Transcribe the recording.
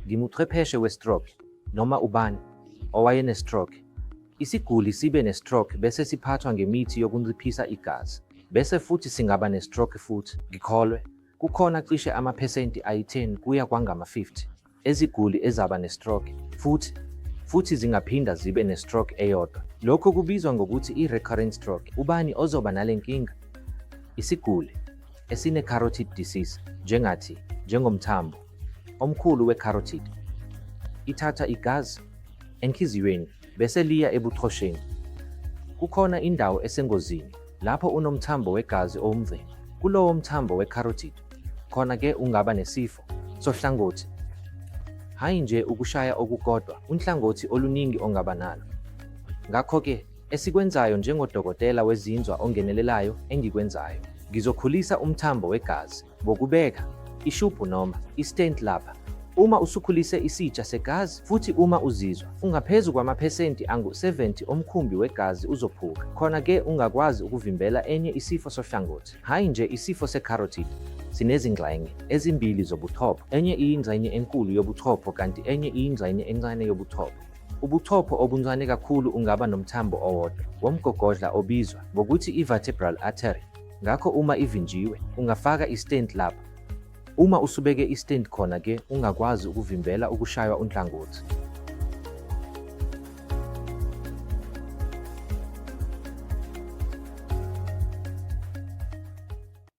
Ngimuchwepheshe we-stroke noma ubani owayene-stroke. Isiguli sibe ne-stroke bese siphathwa ngemithi yokunciphisa igazi. Bese futhi singaba ne-stroke futhi. Ngikholwe, kukhona cishe amaphesenti ayi-10 kuya kwangama-50 eziguli ezaba ne-stroke futhi zingaphinda zibe ne-stroke eyodwa. Lokhu kubizwa ngokuthi i-recurrent stroke. Ubani ozoba nale nkinga? Isiguli esine-carotid disease njengomthambo omkhulu we-carotid. Ithatha igazi enhliziyweni bese liya ebuchosheni. Kukhona indawo esengozini lapho unomthambo wegazi owumvelo. Kulowo mthambo we-carotid khona-ke ungaba nesifo sohlangothi. Hhayi nje ukushaya okukodwa, unhlangothi oluningi ongaba nalo. Ngakho-ke, esikwenzayo njengodokotela wezinzwa ongenelelayo engikwenzayo, ngizokhulisa umthambo wegazi ngokubeka ishubhu noma i-stent lapha. Uma usukhulise isitsha segazi futhi uma uzizwa ungaphezu kwamaphesenti angu-70 omkhumbi wegazi uzophuka. Khona-ke ungakwazi ukuvimbela enye isifo sohlangothi. Hhayi nje isifo se-carotid sinezingxenye ezimbili zobuchopho. Enye iyingxenye enkulu yobuchopho kanti enye iyingxenye encane yobuchopho. Ubuchopho obuncane kakhulu ungaba nomthambo owodwa womgogodla obizwa ngokuthi i-vertebral artery. Ngakho uma ivinjiwe, ungafaka i-stent lapha. Uma usubeke i-stent khona-ke ungakwazi ukuvimbela ukushaywa unhlangothi.